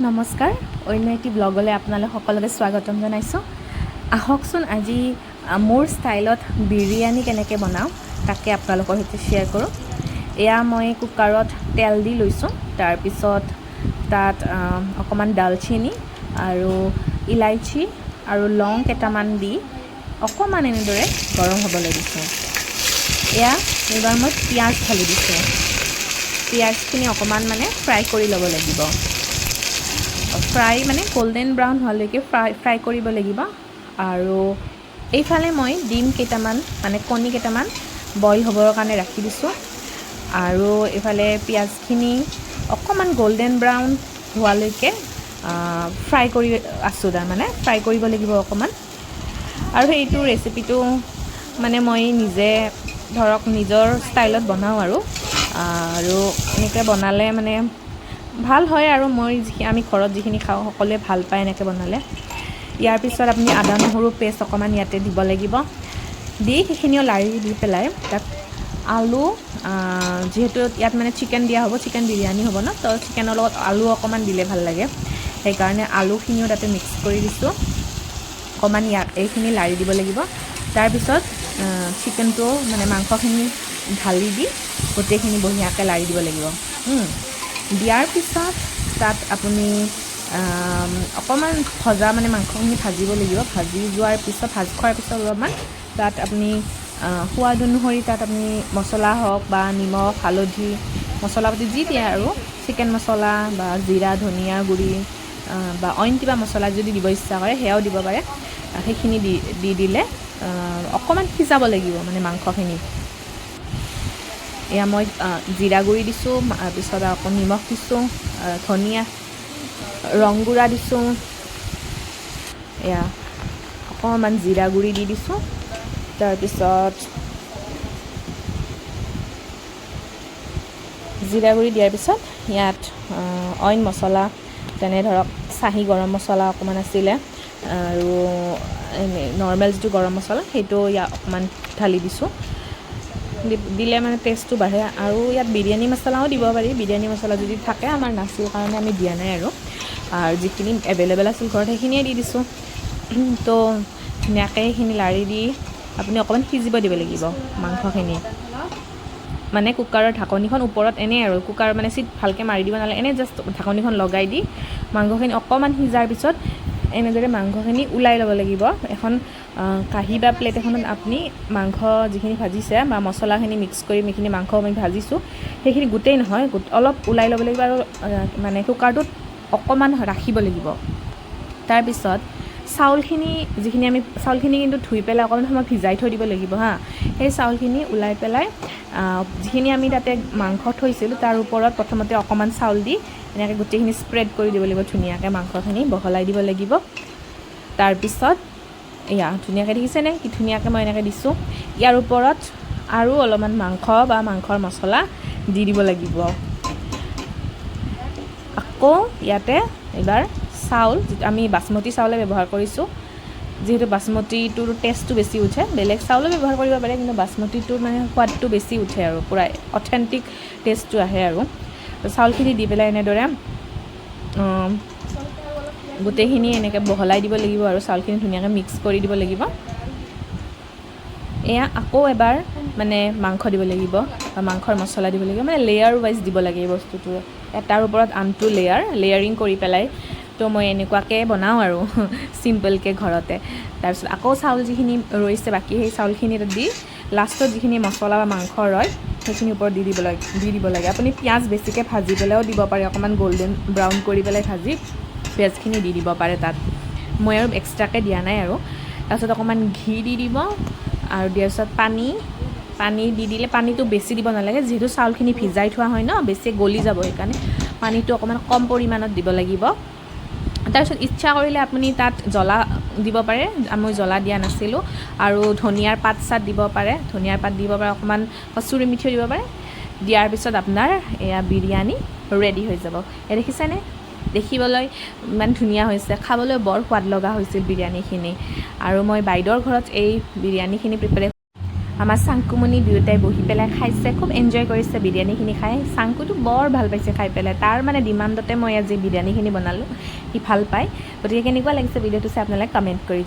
নমস্কাৰ অন্য এটি ব্লগলৈ আপোনালোক সকলোকে স্বাগতম জনাইছোঁ আহকচোন আজি মোৰ ষ্টাইলত বিৰিয়ানী কেনেকৈ বনাওঁ তাকে আপোনালোকৰ সৈতে শ্বেয়াৰ কৰোঁ এয়া মই কুকাৰত তেল দি লৈছোঁ তাৰপিছত তাত অকণমান দালচেনি আৰু ইলাইচি আৰু লং কেইটামান দি অকণমান এনেদৰে গৰম হ'বলৈ দিছোঁ এয়া এইবাৰ মই পিঁয়াজ ঢালি দিছোঁ পিঁয়াজখিনি অকণমান মানে ফ্ৰাই কৰি ল'ব লাগিব ফ্ৰাই মানে গোল্ডেন ব্ৰাউন হোৱালৈকে ফ্ৰাই কৰিব লাগিব আৰু এইফালে মই ডিম কেইটামান মানে কণী কেইটামান বইল হ'বৰ কাৰণে ৰাখি দিছোঁ আৰু এইফালে পিঁয়াজখিনি অকণমান গোল্ডেন ব্ৰাউন হোৱালৈকে ফ্ৰাই কৰি আছোঁ তাৰমানে ফ্ৰাই কৰিব লাগিব অকণমান আৰু এইটো ৰেচিপিটো মানে মই নিজে ধৰক নিজৰ ষ্টাইলত বনাওঁ আৰু এনেকৈ বনালে মানে ভাল হয় আৰু আমি ঘৰত যিখিনি খাওঁ সকলোৱে ভাল পায় এনেকৈ বনালে ইয়াৰ পিছত আপুনি আদা নহৰু পেষ্ট অকণমান ইয়াতে দিব লাগিব দি সেইখিনিও লাৰি দি পেলাই তাত আলু যিহেতু ইয়াত মানে চিকেন দিয়া হ'ব চিকেন বিৰিয়ানী হ'ব ন তো চিকেনৰ লগত আলু অকণমান দিলে ভাল লাগে সেইকাৰণে আলুখিনিও তাতে মিক্স কৰি দিছোঁ অকণমান এইখিনি লাৰি দিব লাগিব তাৰপিছত চিকেনটো মানে মাংসখিনি ঢালি দি গোটেইখিনি বঢ়িয়াকৈ লাৰি দিব লাগিব দিয়াৰ পিছত তাত আপুনি অকণমান ভজা মানে মাংসখিনি ভাজিব লাগিব ভাজি যোৱাৰ পিছত ভাজি খোৱাৰ পিছত অলপমান তাত আপুনি সোৱাদ অনুসৰি তাত আপুনি মছলা হওক বা নিমখ হালধি মছলা পাতি যি দিয়ে আৰু চিকেন মছলা বা জিৰা ধনিয়া গুড়ি বা অইন কিবা মছলা যদি দিব ইচ্ছা কৰে সেয়াও দিব পাৰে সেইখিনি দি দিলে অকণমান সিজাব লাগিব মানে মাংসখিনি এয়া মই জিৰা গুড়ি দিছোঁ তাৰপিছত আকৌ নিমখ দিছোঁ ধনিয়া ৰং গুড়া দিছোঁ এয়া অকণমান জিৰা গুড়ি দি দিছোঁ তাৰপিছত জিৰা গুড়ি দিয়াৰ পিছত ইয়াত অইন মছলা যেনে ধৰক চাহী গৰম মছলা অকণমান আছিলে আৰু নৰ্মেল যিটো গৰম মছলা সেইটো ইয়াত অকণমান ঢালি দিছোঁ দিলে মানে টেষ্টটো বাঢ়ে আৰু ইয়াত বিৰিয়ানী মছলাও দিব পাৰি বিৰিয়ানী মছলা যদি থাকে আমাৰ নাছিল কাৰণে আমি দিয়া নাই আৰু যিখিনি এভেইলেবল আছিল ঘৰত সেইখিনিয়ে দি দিছোঁ তো ধুনীয়াকৈ সেইখিনি লাৰি দি আপুনি অকণমান সিজিব দিব লাগিব মাংসখিনি মানে কুকাৰৰ ঢাকনিখন ওপৰত এনেই আৰু কুকাৰ মানে চিট ভালকৈ মাৰি দিব নালাগে এনেই জাষ্ট ঢাকনিখন লগাই দি মাংসখিনি অকণমান সিজাৰ পিছত এনেদৰে মাংসখিনি ওলাই ল'ব লাগিব এখন কাঁহী বা প্লেট এখনত আপুনি মাংস যিখিনি ভাজিছে বা মছলাখিনি মিক্স কৰি এইখিনি মাংস আমি ভাজিছোঁ সেইখিনি গোটেই নহয় অলপ ওলাই ল'ব লাগিব আৰু মানে কুকাৰটোত অকণমান ৰাখিব লাগিব তাৰপিছত চাউলখিনি কিন্তু ধুই পেলাই অকণমান সময় ভিজাই থৈ দিব লাগিব সেই চাউলখিনি ওলাই পেলাই যিখিনি আমি তাতে মাংস থৈছিলোঁ তাৰ ওপৰত প্ৰথমতে অকণমান চাউল দি এনেকৈ গোটেইখিনি স্প্ৰেড কৰি দিব লাগিব ধুনীয়াকৈ মাংসখিনি বহলাই দিব লাগিব তাৰপিছত এয়া ধুনীয়াকৈ দেখিছেনে কি ধুনীয়াকৈ মই এনেকৈ দিছোঁ ইয়াৰ ওপৰত আৰু অলপমান মাংস বা মাংসৰ মছলা দি দিব লাগিব আকৌ ইয়াতে এইবাৰ চাউল আমি বাচমতি চাউলে ব্যৱহাৰ কৰিছোঁ যিহেতু বাচমতিটোৰ টেষ্টটো বেছি উঠে বেলেগ চাউলো ব্যৱহাৰ কৰিব পাৰে কিন্তু বাচমতিটোৰ মানে সোৱাদটো বেছি উঠে আৰু পূৰা অথেণ্টিক টেষ্টটো আহে আৰু চাউলখিনি দি পেলাই এনেদৰে গোটেইখিনি এনেকৈ বহলাই দিব লাগিব আৰু চাউলখিনি ধুনীয়াকৈ মিক্স কৰি দিব লাগিব এয়া আকৌ এবাৰ মানে মাংস দিব লাগিব বা মাংসৰ মছলা দিব লাগিব মানে লেয়াৰ ৱাইজ দিব লাগে এই বস্তুটো এটাৰ ওপৰত আনটো লেয়াৰিং কৰি পেলাই তো মই এনেকুৱাকৈ বনাওঁ আৰু চিম্পলকৈ ঘৰতে তাৰপিছত আকৌ চাউল যিখিনি ৰৈছে বাকী সেই চাউলখিনি দি লাষ্টত যিখিনি মছলা বা মাংস ৰয় সেইখিনি ওপৰত দি দিব লাগে আপুনি পিঁয়াজ বেছিকৈ ভাজি পেলাইও দিব পাৰে অকণমান গল্ডেন ব্ৰাউন কৰি পেলাই ভাজি পিঁয়াজখিনি দি দিব পাৰে তাত মই আৰু এক্সট্ৰাকৈ দিয়া নাই আৰু তাৰপিছত অকণমান ঘি দি দিব আৰু দিয়াৰ পিছত পানী দি দিলে পানীটো বেছি দিব নালাগে যিহেতু চাউলখিনি ভিজাই থোৱা হয় ন বেছি গলি যাব সেইকাৰণে পানীটো অকণমান কম পৰিমাণত দিব লাগিব তাৰপিছত ইচ্ছা কৰিলে আপুনি তাত জ্বলা দিব পাৰে মই জ্বলা দিয়া নাছিলোঁ আৰু ধনিয়াৰ পাত দিব পাৰে অকণমান কচুৰি মিঠিও দিব পাৰে দিয়াৰ পিছত আপোনাৰ এয়া বিৰিয়ানী ৰেডি হৈ যাব দেখিছেনে দেখিবলৈ ইমান ধুনীয়া হৈছে খাবলৈ বৰ সোৱাদ লগা হৈছিল বিৰিয়ানীখিনি আৰু মই বাইদেউৰ ঘৰত এই বিৰিয়ানীখিনি আমাৰ চাংকুমণি দুয়োটাই বহি পেলাই খাইছে, খুব এনজয় কৰিছে বিৰিয়ানীখিনি খাই। চাংকুটো বৰ ভাল পাইছে খাই পেলাই, তাৰ মানে ডিমাণ্ডতে মই আজি বিৰিয়ানীখিনি বনালোঁ, সি ভাল পায়। গতিকে কেনেকুৱা লাগিছে ভিডিঅ'টো চাই আপোনালোকে কমেণ্ট কৰি